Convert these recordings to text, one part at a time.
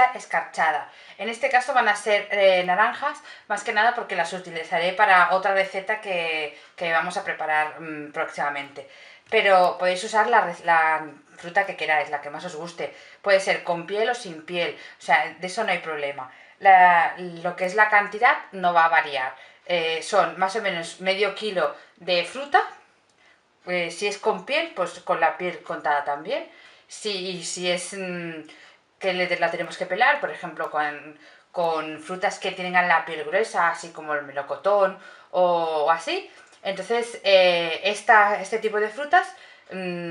fruta escarchada. En este caso van a ser naranjas, más que nada porque las utilizaré para otra receta que vamos a preparar próximamente. Pero podéis usar la fruta que queráis, la que más os guste. Puede ser con piel o sin piel, o sea, de eso no hay problema. Lo que es la cantidad no va a variar. Son más o menos medio kilo de fruta. Si es con piel, pues con la piel contada también. Si es que la tenemos que pelar, por ejemplo, con frutas que tengan la piel gruesa, así como el melocotón o así. Entonces, este tipo de frutas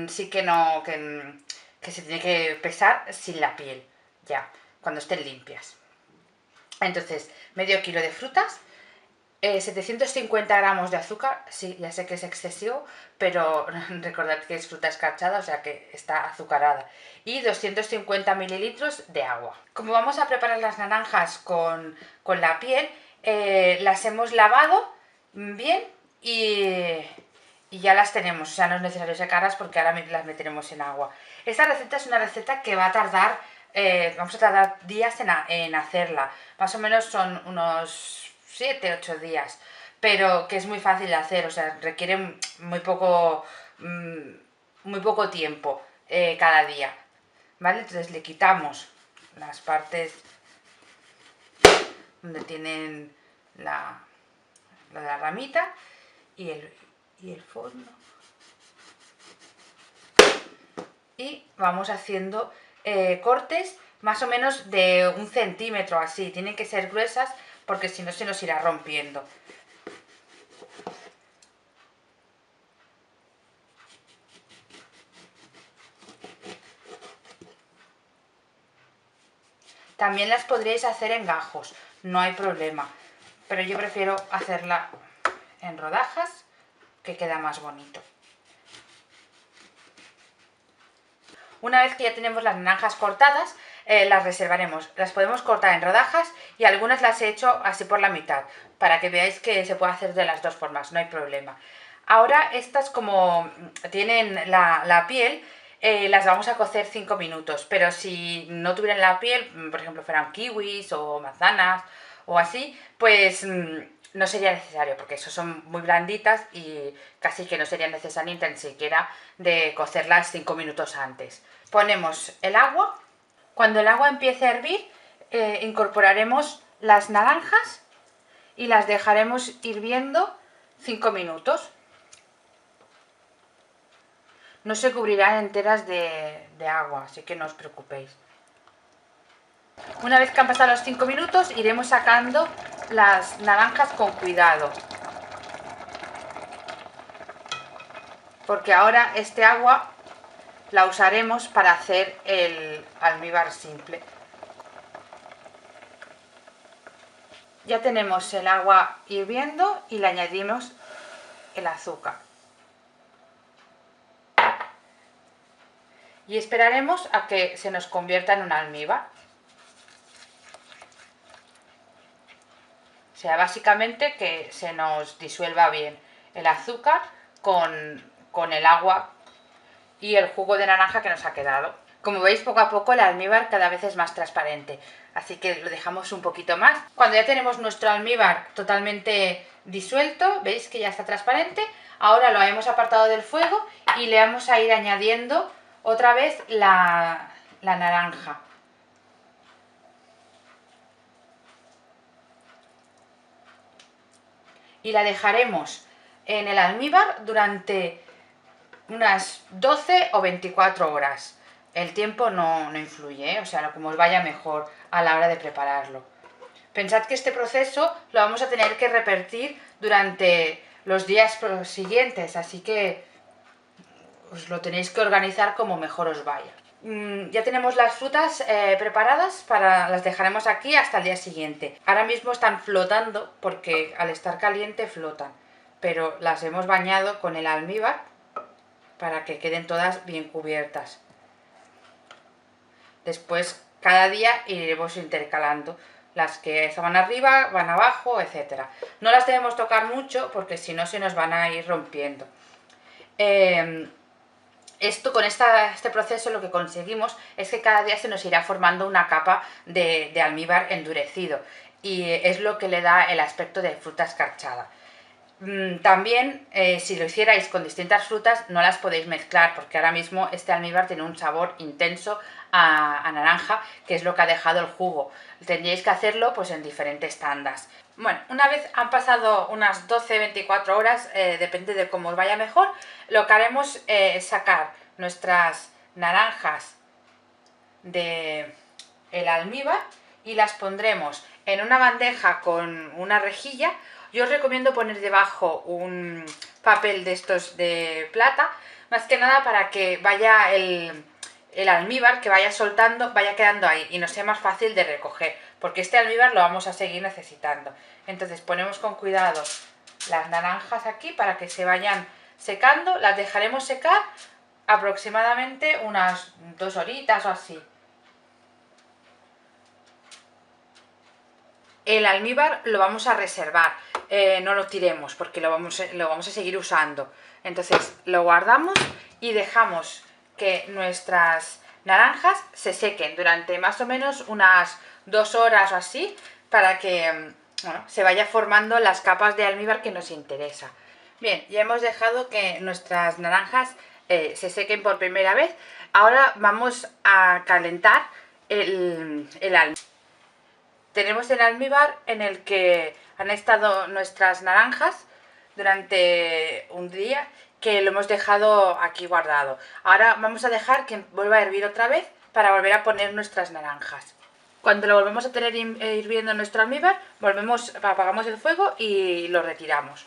sí que no, que se tiene que pesar sin la piel, ya, cuando estén limpias. Entonces, medio kilo de frutas, 750 gramos de azúcar, sí, ya sé que es excesivo, pero recordad que es fruta escarchada, o sea que está azucarada. Y 250 mililitros de agua. Como vamos a preparar las naranjas con la piel, las hemos lavado bien y ya las tenemos, o sea, no es necesario secarlas porque ahora las meteremos en agua. Esta receta es una receta que va a tardar, vamos a tardar días en hacerla, más o menos son unos 7-8 días, pero que es muy fácil de hacer, o sea, requiere muy poco tiempo cada día, ¿vale? Entonces le quitamos las partes donde tienen la ramita y el fondo. Y vamos haciendo cortes más o menos de 1 centímetro así. Tienen que ser gruesas porque si no se nos irá rompiendo. También las podríais hacer en gajos, no hay problema. Pero yo prefiero hacerla en rodajas, que queda más bonito. Una vez que ya tenemos las naranjas cortadas, las reservaremos. Las podemos cortar en rodajas y algunas las he hecho así por la mitad, para que veáis que se puede hacer de las dos formas, no hay problema. Ahora estas, como tienen la piel, las vamos a cocer 5 minutos, pero si no tuvieran la piel, por ejemplo fueran kiwis o manzanas o así, pues no sería necesario, porque eso son muy blanditas y casi que no sería necesario ni tan siquiera de cocerlas 5 minutos antes. Ponemos el agua. Cuando el agua empiece a hervir, incorporaremos las naranjas y las dejaremos hirviendo 5 minutos. No se cubrirán enteras de agua, así que no os preocupéis. Una vez que han pasado los 5 minutos, iremos sacando las naranjas con cuidado. Porque ahora este agua la usaremos para hacer el almíbar simple. Ya tenemos el agua hirviendo y le añadimos el azúcar. Y esperaremos a que se nos convierta en un almíbar. O sea, básicamente que se nos disuelva bien el azúcar con el agua y el jugo de naranja que nos ha quedado. Como veis, poco a poco el almíbar cada vez es más transparente, así que lo dejamos un poquito más. Cuando ya tenemos nuestro almíbar totalmente disuelto, veis que ya está transparente, ahora lo hemos apartado del fuego y le vamos a ir añadiendo otra vez la naranja. Y la dejaremos en el almíbar durante unas 12 o 24 horas. El tiempo no influye, o sea, como os vaya mejor a la hora de prepararlo. Pensad que este proceso lo vamos a tener que repetir durante los días siguientes, así que os lo tenéis que organizar como mejor os vaya. Ya tenemos las frutas preparadas, las dejaremos aquí hasta el día siguiente. Ahora mismo están flotando porque al estar caliente flotan, pero las hemos bañado con el almíbar para que queden todas bien cubiertas. Después cada día iremos intercalando. Las que estaban arriba van abajo, etc. No las debemos tocar mucho porque si no se nos van a ir rompiendo. Esto, con este proceso, lo que conseguimos es que cada día se nos irá formando una capa de almíbar endurecido, y es lo que le da el aspecto de fruta escarchada. También, si lo hicierais con distintas frutas, no las podéis mezclar, porque ahora mismo este almíbar tiene un sabor intenso a naranja, que es lo que ha dejado el jugo. Tendríais que hacerlo pues en diferentes tandas. Bueno, una vez han pasado unas 12-24 horas, depende de cómo os vaya mejor, lo que haremos es sacar nuestras naranjas de el almíbar y las pondremos en una bandeja con una rejilla. Yo os recomiendo poner debajo un papel de estos de plata, más que nada para que vaya el almíbar, que vaya soltando, vaya quedando ahí y nos sea más fácil de recoger, porque este almíbar lo vamos a seguir necesitando. Entonces ponemos con cuidado las naranjas aquí para que se vayan secando, las dejaremos secar aproximadamente unas 2 horitas o así. El almíbar lo vamos a reservar, no lo tiremos porque lo vamos a seguir usando. Entonces lo guardamos y dejamos que nuestras naranjas se sequen durante más o menos unas 2 horas o así, para que se vaya formando las capas de almíbar que nos interesa. Bien, ya hemos dejado que nuestras naranjas se sequen por primera vez. Ahora vamos a calentar el almíbar. Tenemos el almíbar en el que han estado nuestras naranjas durante un día, que lo hemos dejado aquí guardado. Ahora vamos a dejar que vuelva a hervir otra vez para volver a poner nuestras naranjas. Cuando lo volvemos a tener hirviendo nuestro almíbar, apagamos el fuego y lo retiramos.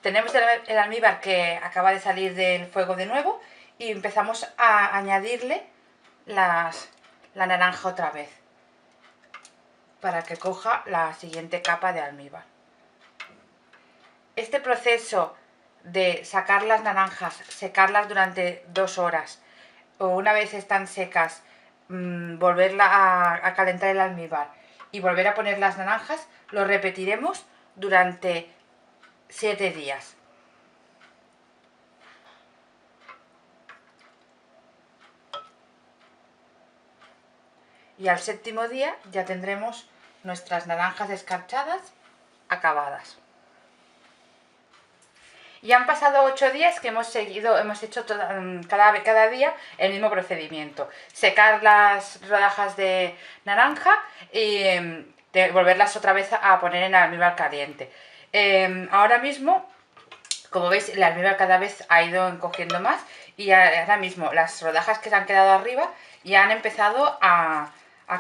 Tenemos el almíbar que acaba de salir del fuego de nuevo y empezamos a añadirle la naranja otra vez, para que coja la siguiente capa de almíbar. Este proceso de sacar las naranjas, secarlas durante 2 horas, o una vez están secas, volverla a calentar el almíbar y volver a poner las naranjas, lo repetiremos durante 7 días. Y al 7.º día ya tendremos nuestras naranjas escarchadas acabadas. Y han pasado 8 días que hemos hecho cada día el mismo procedimiento. Secar las rodajas de naranja y volverlas otra vez a poner en el almíbar caliente. Ahora mismo, como veis, el almíbar cada vez ha ido encogiendo más, y ahora mismo las rodajas que se han quedado arriba ya han empezado a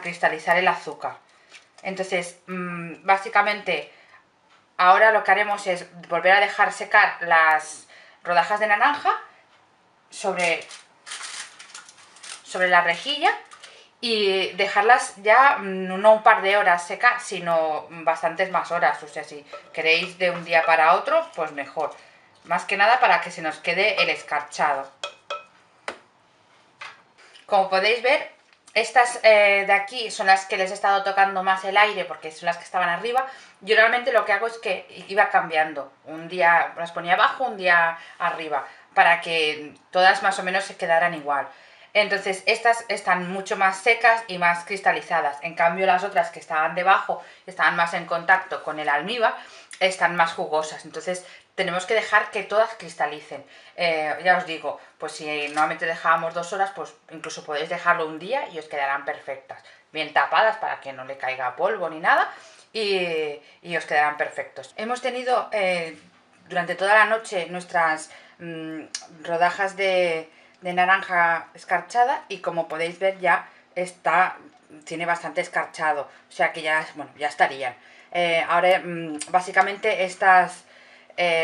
cristalizar el azúcar. Entonces, básicamente, ahora lo que haremos es volver a dejar secar las rodajas de naranja sobre la rejilla y dejarlas ya no un par de horas secas, sino bastantes más horas. O sea, si queréis de un día para otro, pues mejor. Más que nada para que se nos quede el escarchado. Como podéis ver, estas de aquí son las que les he estado tocando más el aire, porque son las que estaban arriba. Yo realmente lo que hago es que iba cambiando. Un día las ponía abajo, un día arriba, para que todas más o menos se quedaran igual. Entonces estas están mucho más secas y más cristalizadas. En cambio las otras, que estaban debajo, estaban más en contacto con el almíbar, están más jugosas. Entonces tenemos que dejar que todas cristalicen. Ya os digo, pues si normalmente dejábamos 2 horas, pues incluso podéis dejarlo un día y os quedarán perfectas. Bien tapadas para que no le caiga polvo ni nada, y os quedarán perfectos. Hemos tenido durante toda la noche nuestras rodajas de naranja escarchada, y como podéis ver ya tiene bastante escarchado, o sea que ya estarían. Ahora básicamente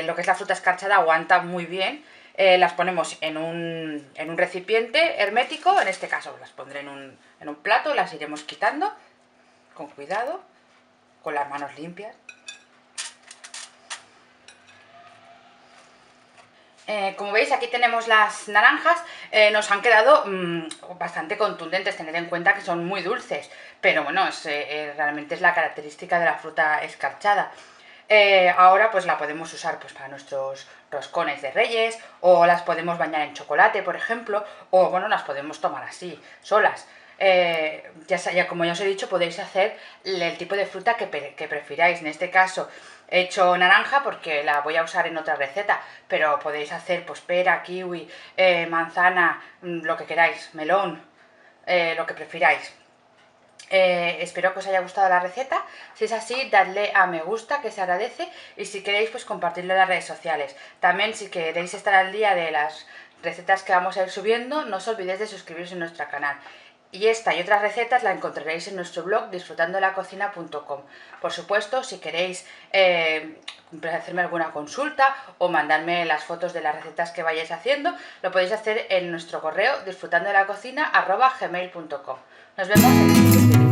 lo que es la fruta escarchada aguanta muy bien. Las ponemos en un recipiente hermético. En este caso las pondré en un plato, las iremos quitando con cuidado, con las manos limpias. Como veis, aquí tenemos las naranjas. Nos han quedado bastante contundentes. Tened en cuenta que son muy dulces, pero bueno, realmente es la característica de la fruta escarchada. ahora pues la podemos usar pues para nuestros roscones de Reyes, o las podemos bañar en chocolate, por ejemplo, o bueno, las podemos tomar así, solas. Ya como ya os he dicho, podéis hacer el tipo de fruta que prefiráis. En este caso he hecho naranja porque la voy a usar en otra receta, pero podéis hacer pues pera, kiwi, manzana, lo que queráis, melón, lo que prefiráis. Espero que os haya gustado la receta. Si es así, dadle a me gusta, que se agradece, y si queréis pues compartirlo en las redes sociales. También, si queréis estar al día de las recetas que vamos a ir subiendo, no os olvidéis de suscribiros a nuestro canal. Y esta y otras recetas la encontraréis en nuestro blog disfrutandodelacocina.com. Por supuesto, si queréis hacerme alguna consulta o mandarme las fotos de las recetas que vayáis haciendo, lo podéis hacer en nuestro correo disfrutandodelacocina@gmail.com. Nos vemos en el siguiente vídeo.